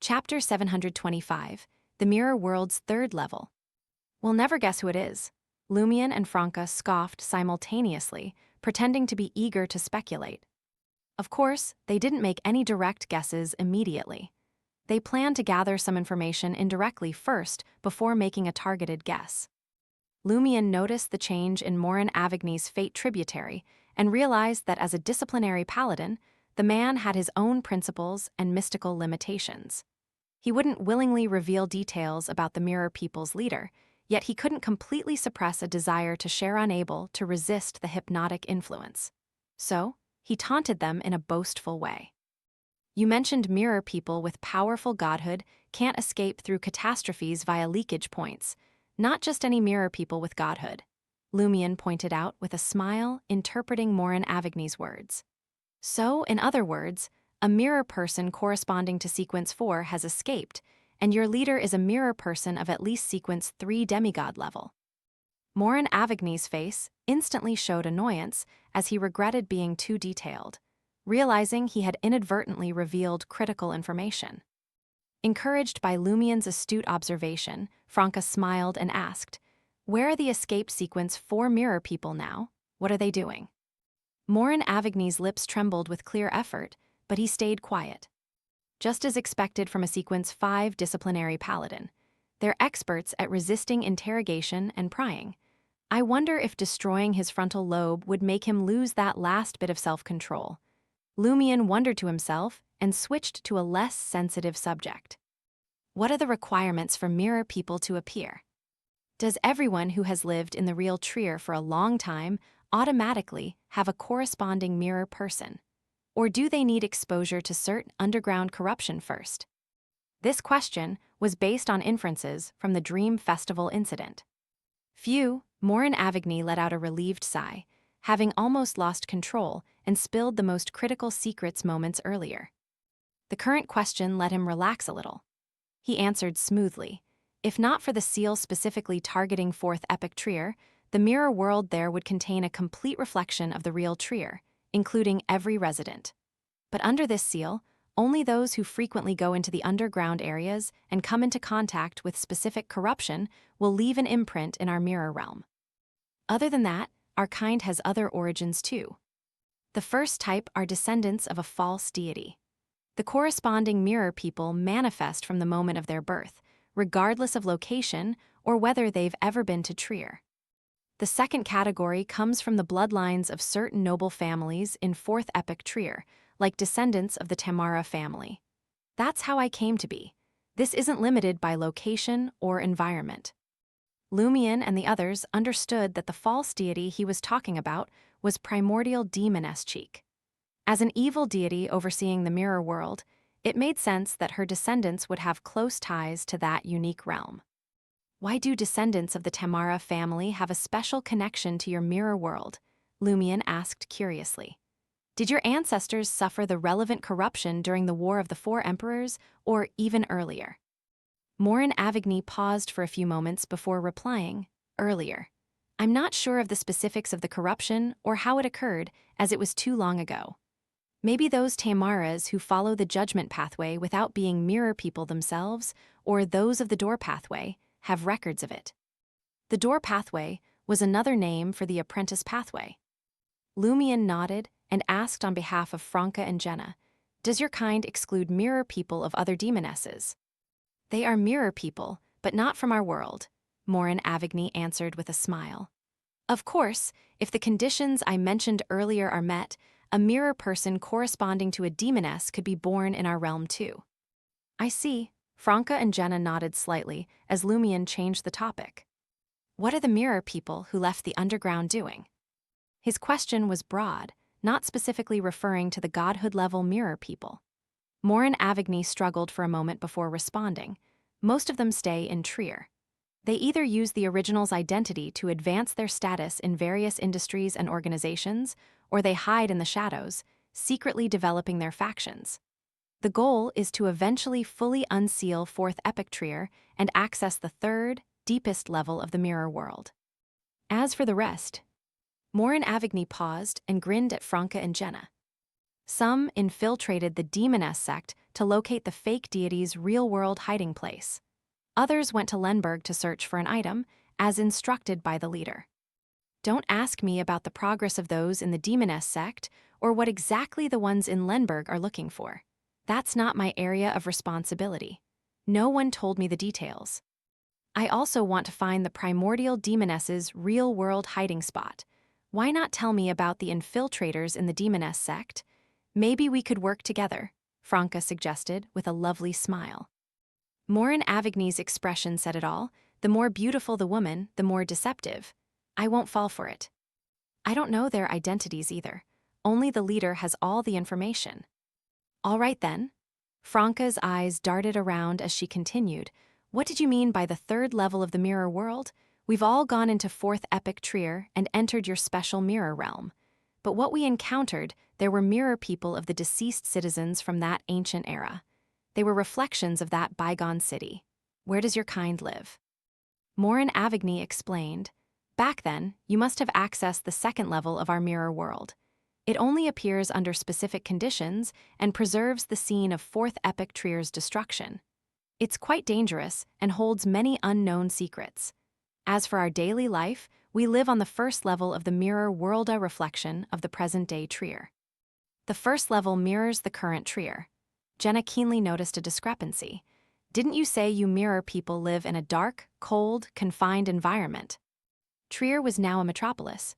Chapter 725, The Mirror World's Third Level. We'll never guess who it is. Lumion and Franca scoffed simultaneously, pretending to be eager to speculate. Of course, they didn't make any direct guesses immediately. They planned to gather some information indirectly first before making a targeted guess. Lumion noticed the change in Morin Avigny's fate tributary and realized that as a disciplinary paladin, the man had his own principles and mystical limitations. He wouldn't willingly reveal details about the Mirror People's leader, yet he couldn't completely suppress a desire to share, unable to resist the hypnotic influence. So, he taunted them in a boastful way. "You mentioned Mirror People with powerful godhood can't escape through catastrophes via leakage points, not just any Mirror People with godhood," Lumion pointed out with a smile, interpreting Morin Avigny's words. "So, in other words, a mirror person corresponding to Sequence 4 has escaped, and your leader is a mirror person of at least Sequence 3 demigod level." Morin Avigny's face instantly showed annoyance as he regretted being too detailed, realizing he had inadvertently revealed critical information. Encouraged by Lumion's astute observation, Franca smiled and asked, "Where are the escape Sequence 4 mirror people now? What are they doing?" Morin Avigny's lips trembled with clear effort, but he stayed quiet. Just as expected from a Sequence 5 disciplinary paladin, they're experts at resisting interrogation and prying. I wonder if destroying his frontal lobe would make him lose that last bit of self-control. Lumion wondered to himself and switched to a less sensitive subject. What are the requirements for Mirror People to appear? Does everyone who has lived in the real Trier for a long time automatically have a corresponding mirror person? Or do they need exposure to certain underground corruption first? This question was based on inferences from the Dream Festival incident. Phew, Morin Avigny let out a relieved sigh, having almost lost control and spilled the most critical secrets moments earlier. The current question let him relax a little. He answered smoothly. If not for the seal specifically targeting 4th Epic Trier, the mirror world there would contain a complete reflection of the real Trier, including every resident. But under this seal, only those who frequently go into the underground areas and come into contact with specific corruption will leave an imprint in our mirror realm. Other than that, our kind has other origins too. The first type are descendants of a false deity. The corresponding mirror people manifest from the moment of their birth, regardless of location or whether they've ever been to Trier. The second category comes from the bloodlines of certain noble families in 4th Epic Trier, like descendants of the Tamara family. That's how I came to be. This isn't limited by location or environment. Lumion and the others understood that the false deity he was talking about was primordial demon Eschik. As an evil deity overseeing the mirror world, it made sense that her descendants would have close ties to that unique realm. Why do descendants of the Tamara family have a special connection to your mirror world? Lumion asked curiously. Did your ancestors suffer the relevant corruption during the War of the Four Emperors, or even earlier? Morin Avigny paused for a few moments before replying, "Earlier. I'm not sure of the specifics of the corruption or how it occurred, as it was too long ago. Maybe those Tamaras who follow the judgment pathway without being mirror people themselves, or those of the door pathway, have records of it." The door pathway was another name for the apprentice pathway. Lumion nodded and asked on behalf of Franca and Jenna, "Does your kind exclude mirror people of other demonesses?" "They are mirror people, but not from our world," Morin Avigny answered with a smile. "Of course, if the conditions I mentioned earlier are met, a mirror person corresponding to a demoness could be born in our realm too." "I see." Franca and Jenna nodded slightly as Lumion changed the topic. "What are the mirror people who left the underground doing?" His question was broad, not specifically referring to the godhood-level mirror people. Morin Avigny struggled for a moment before responding. Most of them stay in Trier. They either use the original's identity to advance their status in various industries and organizations, or they hide in the shadows, secretly developing their factions. The goal is to eventually fully unseal 4th Epic Trier and access the third, deepest level of the mirror world. As for the rest, Morin Avigny paused and grinned at Franca and Jenna. Some infiltrated the Demoness sect to locate the fake deity's real-world hiding place. Others went to Lenberg to search for an item, as instructed by the leader. Don't ask me about the progress of those in the Demoness sect or what exactly the ones in Lenberg are looking for. That's not my area of responsibility. No one told me the details. I also want to find the primordial demoness's real-world hiding spot. Why not tell me about the infiltrators in the Demoness sect? Maybe we could work together, Franca suggested with a lovely smile. Morin Avigny's expression said it all. The more beautiful the woman, the more deceptive. I won't fall for it. I don't know their identities either. Only the leader has all the information. All right then. Franca's eyes darted around as she continued. What did you mean by the third level of the mirror world? We've all gone into fourth epic Trier and entered your special mirror realm. But what we encountered, there were mirror people of the deceased citizens from that ancient era. They were reflections of that bygone city. Where does your kind live? Morin Avigny explained. Back then, you must have accessed the second level of our mirror world. It only appears under specific conditions and preserves the scene of fourth epic Trier's destruction. It's quite dangerous and holds many unknown secrets. As for our daily life, we live on the first level of the mirror world, a reflection of the present-day Trier. The first level mirrors the current Trier. Jenna keenly noticed a discrepancy. Didn't you say you mirror people live in a dark, cold, confined environment? Trier was now a metropolis.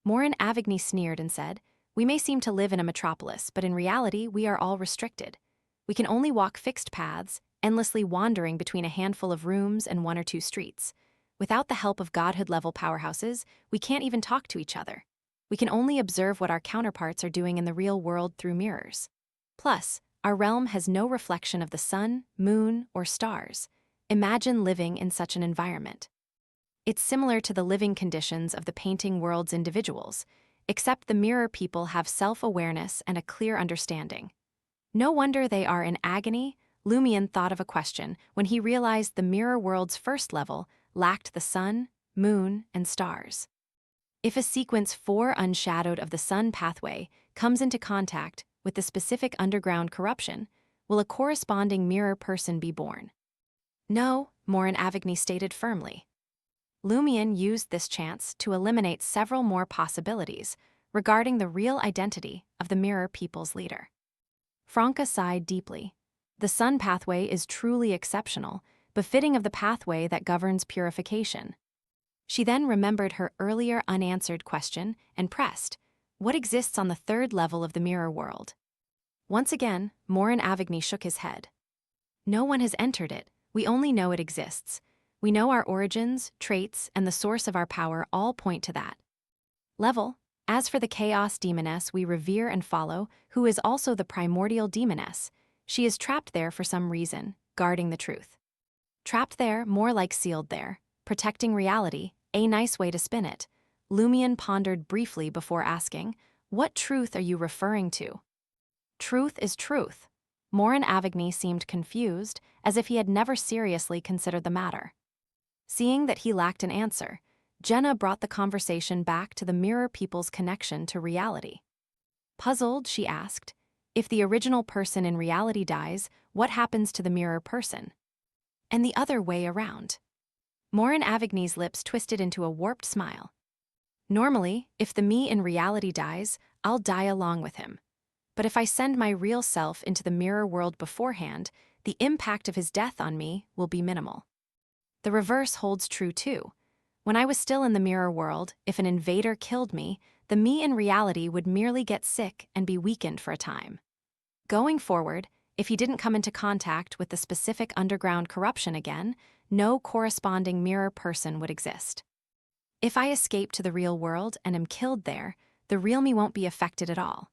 Morin Avigny sneered and said, we may seem to live in a metropolis, but in reality we are all restricted. We can only walk fixed paths, endlessly wandering between a handful of rooms and one or two streets. Without the help of godhood-level powerhouses, we can't even talk to each other. We can only observe what our counterparts are doing in the real world through mirrors. Plus, our realm has no reflection of the sun, moon, or stars. Imagine living in such an environment. It's similar to the living conditions of the painting world's individuals, except the mirror people have self-awareness and a clear understanding. No wonder they are in agony. Lumion thought of a question when he realized the mirror world's first level lacked the sun, moon, and stars. If a sequence 4 unshadowed of the sun pathway comes into contact with the specific underground corruption, will a corresponding mirror person be born? No, Morin Avigny stated firmly. Lumion used this chance to eliminate several more possibilities regarding the real identity of the mirror people's leader. Franca sighed deeply. The sun pathway is truly exceptional, befitting of the pathway that governs purification. She then remembered her earlier unanswered question and pressed, what exists on the third level of the mirror world? Once again, Morin Avigny shook his head. No one has entered it, we only know it exists. We know our origins, traits, and the source of our power all point to that level. As for the Chaos Demoness we revere and follow, who is also the primordial demoness, she is trapped there for some reason, guarding the truth. Trapped there, more like sealed there, protecting reality, a nice way to spin it. Lumion pondered briefly before asking, what truth are you referring to? Truth is truth. Morin Avigny seemed confused, as if he had never seriously considered the matter. Seeing that he lacked an answer, Jenna brought the conversation back to the mirror people's connection to reality. Puzzled, she asked, if the original person in reality dies, what happens to the mirror person? And the other way around. Morin Avigny's lips twisted into a warped smile. Normally, if the me in reality dies, I'll die along with him. But if I send my real self into the mirror world beforehand, the impact of his death on me will be minimal. The reverse holds true too. When I was still in the mirror world, if an invader killed me, the me in reality would merely get sick and be weakened for a time. Going forward, if he didn't come into contact with the specific underground corruption again, no corresponding mirror person would exist. If I escape to the real world and am killed there, the real me won't be affected at all.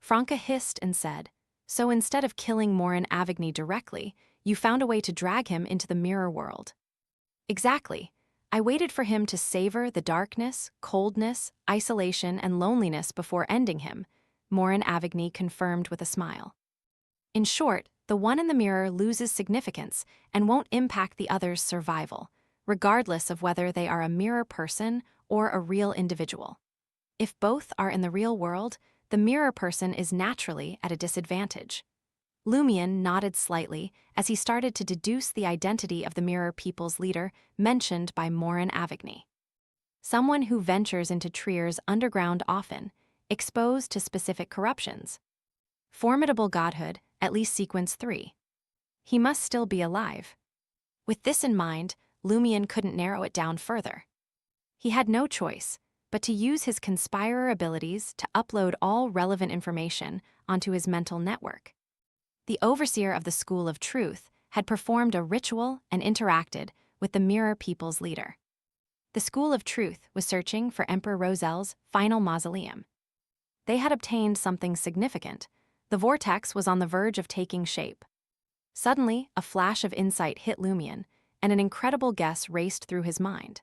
Franca hissed and said, so instead of killing Morin Avigny directly, you found a way to drag him into the mirror world. Exactly. I waited for him to savor the darkness, coldness, isolation, and loneliness before ending him, Morin Avigny confirmed with a smile. In short, the one in the mirror loses significance and won't impact the other's survival, regardless of whether they are a mirror person or a real individual. If both are in the real world, the mirror person is naturally at a disadvantage. Lumion nodded slightly as he started to deduce the identity of the mirror people's leader mentioned by Morin Avigny. Someone who ventures into Trier's underground often, exposed to specific corruptions. Formidable godhood, at least sequence 3. He must still be alive. With this in mind, Lumion couldn't narrow it down further. He had no choice but to use his conspirer abilities to upload all relevant information onto his mental network. The overseer of the School of Truth had performed a ritual and interacted with the mirror people's leader. The School of Truth was searching for Emperor Rozel's final mausoleum. They had obtained something significant. The vortex was on the verge of taking shape. Suddenly, a flash of insight hit Lumion, and an incredible guess raced through his mind.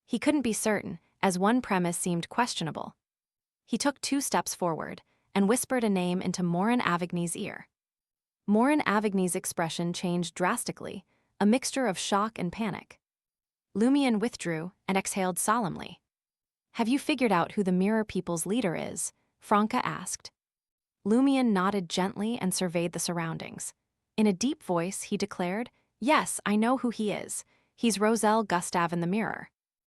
He couldn't be certain, as one premise seemed questionable. He took 2 steps forward and whispered a name into Morin Avigny's ear. Morin Avigny's expression changed drastically, a mixture of shock and panic. Lumion withdrew and exhaled solemnly. "Have you figured out who the mirror people's leader is?" Franca asked. Lumion nodded gently and surveyed the surroundings. In a deep voice, he declared, "Yes, I know who he is. He's Rozel Gustav in the mirror."